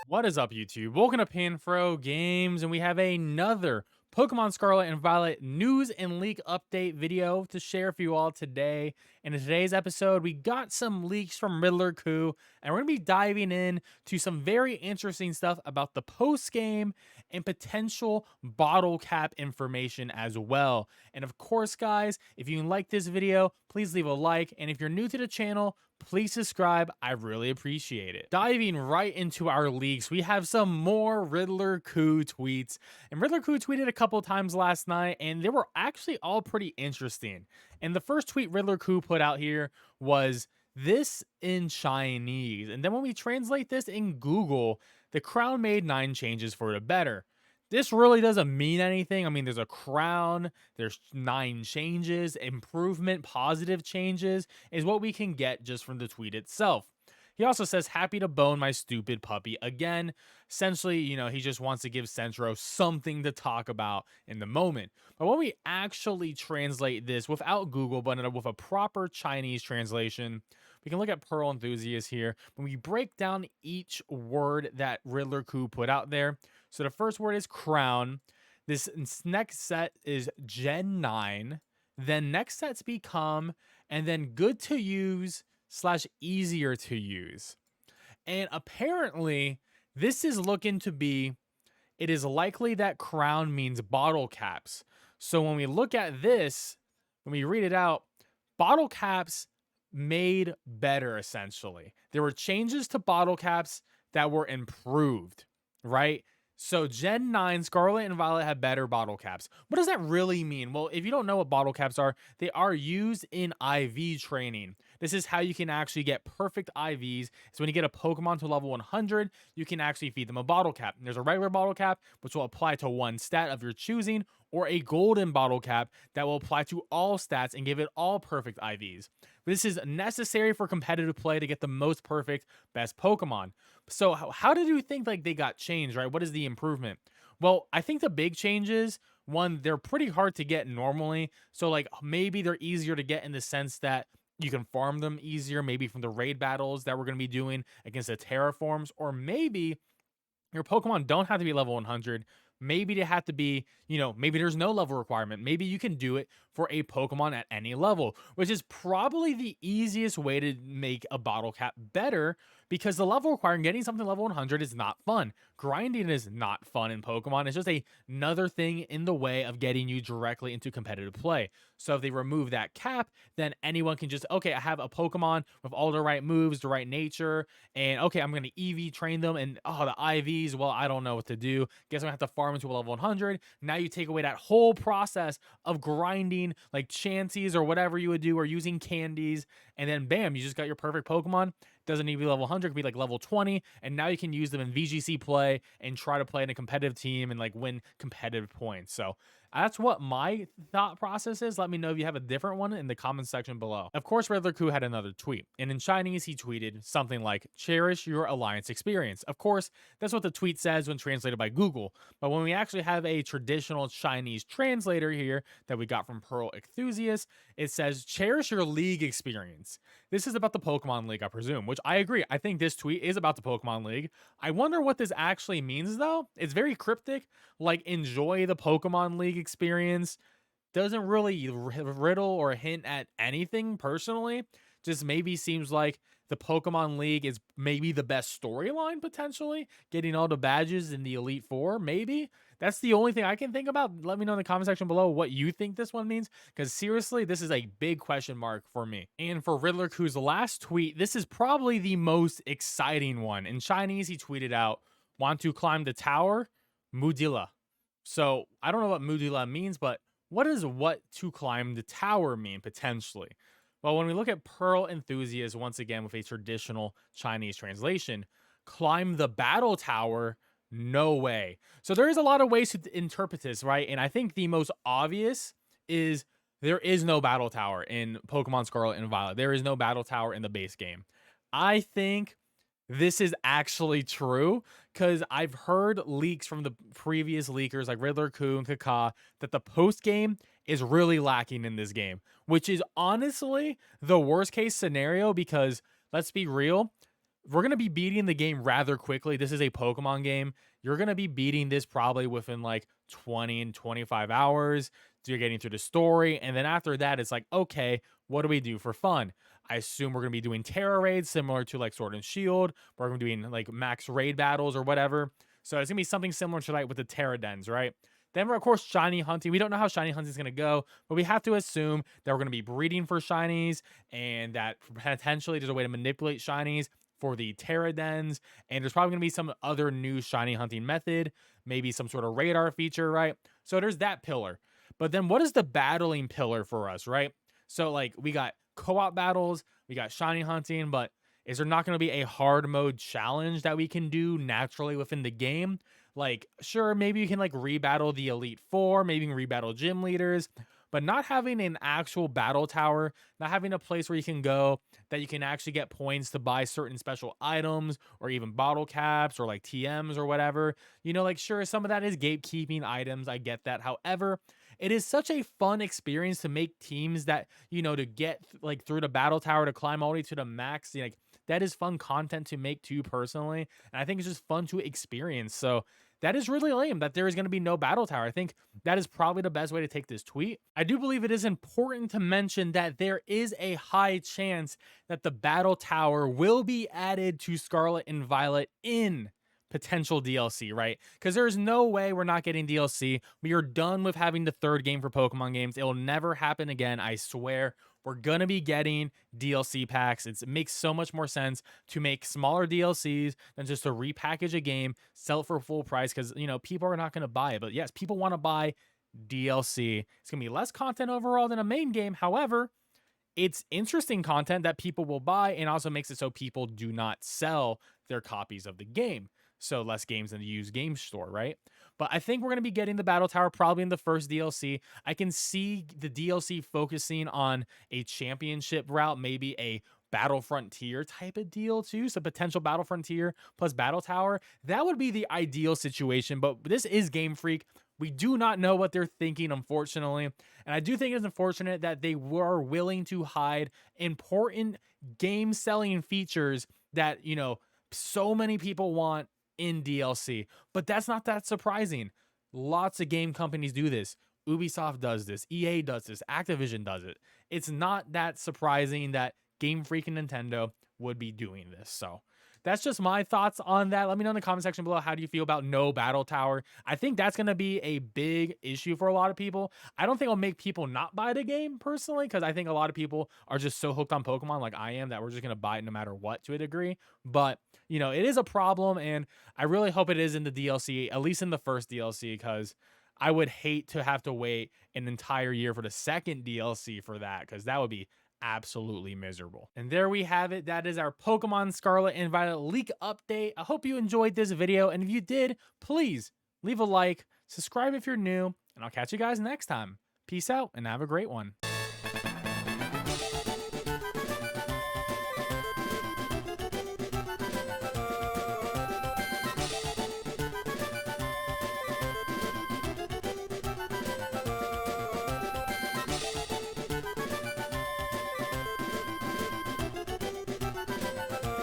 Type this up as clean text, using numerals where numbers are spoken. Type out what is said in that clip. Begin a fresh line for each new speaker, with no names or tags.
What is up, YouTube? Welcome to Panfro Games, and we have another Pokemon Scarlet and Violet news and leak update video to share for you all today. And in today's episode, we got some leaks from Riddler Coup, and we're going to be diving in to some very interesting stuff about the post game and potential bottle cap information as well. And of course, guys, if you like this video, please leave a like, and if you're new to the channel, please subscribe. I really appreciate it. Diving right into our leaks, we have some more Riddler Coup tweets. And Riddler Coup tweeted a couple times last night, and they were actually all pretty interesting. And the first tweet Riddler Coup put out here was this in Chinese. And then when we translate this in Google, the crown made 9 changes for the better. This really doesn't mean anything. I mean, there's a crown, there's 9 changes, improvement, positive changes is what we can get just from the tweet itself. He also says, happy to bone my stupid puppy again. Essentially, he just wants to give Centro something to talk about in the moment. But when we actually translate this without Google, but with a proper Chinese translation, we can look at Pearl Enthusiast here. When we break down each word that Riddler Coup put out there, so the first word is crown. This next set is Gen 9. Then next sets become, and then good to use / easier to use. And apparently, this is looking to be, it is likely that crown means bottle caps. So when we look at this, when we read it out, bottle caps made better, essentially. There were changes to bottle caps that were improved, right? So Gen 9 Scarlet and Violet have better bottle caps. What does that really mean? Well, if you don't know what bottle caps are, they are used in IV training. This is how you can actually get perfect IVs. So when you get a Pokemon to level 100, you can actually feed them a bottle cap. And there's a regular bottle cap, which will apply to one stat of your choosing, or a golden bottle cap that will apply to all stats and give it all perfect IVs. This is necessary for competitive play to get the most perfect, best Pokemon. So how did you think they got changed, right? What is the improvement? Well, I think the big changes, one, they're pretty hard to get normally. So maybe they're easier to get in the sense that you can farm them easier, maybe from the raid battles that we're going to be doing against the terraforms, or maybe your Pokemon don't have to be level 100. Maybe they have to be, maybe there's no level requirement. Maybe you can do it for a Pokemon at any level, which is probably the easiest way to make a bottle cap better, because the level requirement, getting something level 100 is not fun. Grinding is not fun in Pokemon. It's just another thing in the way of getting you directly into competitive play. So if they remove that cap, then anyone can just, okay, I have a Pokemon with all the right moves, the right nature, and okay, I'm going to EV train them, and the IVs, well, I don't know what to do. Guess I'm going to have to farm into a level 100. Now you take away that whole process of grinding like chances or whatever you would do, or using candies, and then bam, you just got your perfect Pokemon. Doesn't need to be level 100, it could be like level 20, and now you can use them in VGC play and try to play in a competitive team and win competitive points. So that's what my thought process is. Let me know if you have a different one in the comment section below. Of course, Riddler Coup had another tweet, and in Chinese he tweeted something like, cherish your alliance experience. Of course, that's what the tweet says when translated by Google, but when we actually have a traditional Chinese translator here that we got from Pearl Enthusiast, it says, cherish your league experience. This is about the Pokemon League, I presume, which I agree. I think this tweet is about the Pokemon League. I wonder what this actually means, though. It's very cryptic, enjoy the Pokemon League experience. Doesn't really riddle or hint at anything personally. Just maybe seems like the Pokemon League is maybe the best storyline, potentially. Getting all the badges in the Elite Four, maybe. That's the only thing I can think about. Let me know in the comment section below what you think this one means, because seriously, this is a big question mark for me. And for Riddler Coup's last tweet, this is probably the most exciting one. In Chinese, he tweeted out, want to climb the tower? Mudila. So I don't know what Mudila means, but what does what to climb the tower mean potentially? Well, when we look at Pearl Enthusiast, once again with a traditional Chinese translation, climb the battle tower? No way. So there is a lot of ways to interpret this, right? And I think the most obvious is there is no battle tower in Pokemon Scarlet and Violet. There is no battle tower in the base game. I think this is actually true, because I've heard leaks from the previous leakers like Riddler, Coup, and Kaka that the post game is really lacking in this game, which is honestly the worst case scenario, because let's be real, we're going to be beating the game rather quickly. This is a Pokemon game. You're going to be beating this probably within like 20 and 25 hours. So you're getting through the story. And then after that, it's like, okay, what do we do for fun? I assume we're going to be doing Terra raids similar to like Sword and Shield. We're going to be doing like max raid battles or whatever. So it's going to be something similar to like with the Terra dens, right? Then we're, of course, shiny hunting. We don't know how shiny hunting is going to go, but we have to assume that we're going to be breeding for shinies and that potentially there's a way to manipulate shinies for the Terra dens. And there's probably going to be some other new shiny hunting method, maybe some sort of radar feature, right? So there's that pillar. But then what is the battling pillar for us, right? So like we got co-op battles, we got shiny hunting, but is there not going to be a hard mode challenge that we can do naturally within the game? Like, sure, maybe you can like rebattle the Elite Four, maybe you can rebattle gym leaders, but not having an actual battle tower, not having a place where you can go that you can actually get points to buy certain special items or even bottle caps or like TMs or whatever. You know, like, sure, some of that is gatekeeping items. I get that. However, it is such a fun experience to make teams that, you know, to get like through the battle tower to climb all the way to the max. Like, that is fun content to make too, personally. And I think it's just fun to experience. So that is really lame that there is going to be no battle tower. I think that is probably the best way to take this tweet. I do believe it is important to mention that there is a high chance that the battle tower will be added to Scarlet and Violet in potential DLC, right? Because there's no way we're not getting DLC. We are done with having the third game for Pokemon games. It will never happen again, I swear. We're going to be getting DLC packs. It makes so much more sense to make smaller DLCs than just to repackage a game, sell it for full price, because, you know, people are not going to buy it. But yes, people want to buy DLC. It's going to be less content overall than a main game. However, it's interesting content that people will buy, and also makes it so people do not sell their copies of the game. So less games in the used game store, right? But I think we're going to be getting the battle tower probably in the first DLC. I can see the DLC focusing on a championship route, maybe a battle frontier type of deal too. So potential battle frontier plus battle tower. That would be the ideal situation, but this is Game Freak. We do not know what they're thinking, unfortunately. And I do think it's unfortunate that they were willing to hide important game selling features that, you know, so many people want in DLC. But that's not that surprising. Lots of game companies do this. Ubisoft does this. EA does this. Activision does it. It's not that surprising that Game Freak and Nintendo would be doing this. So that's just my thoughts on that. Let me know in the comment section below, how do you feel about no battle tower? I think that's going to be a big issue for a lot of people. I don't think it'll make people not buy the game personally, because I think a lot of people are just so hooked on Pokemon like I am that we're just going to buy it no matter what to a degree. But, you know, it is a problem, and I really hope it is in the DLC, at least in the first DLC, because I would hate to have to wait an entire year for the second DLC for that, because that would be absolutely miserable. And there we have it. That is our Pokemon Scarlet and Violet leak update. I hope you enjoyed this video, and if you did, please leave a like, subscribe if you're new, and I'll catch you guys next time. Peace out and have a great one.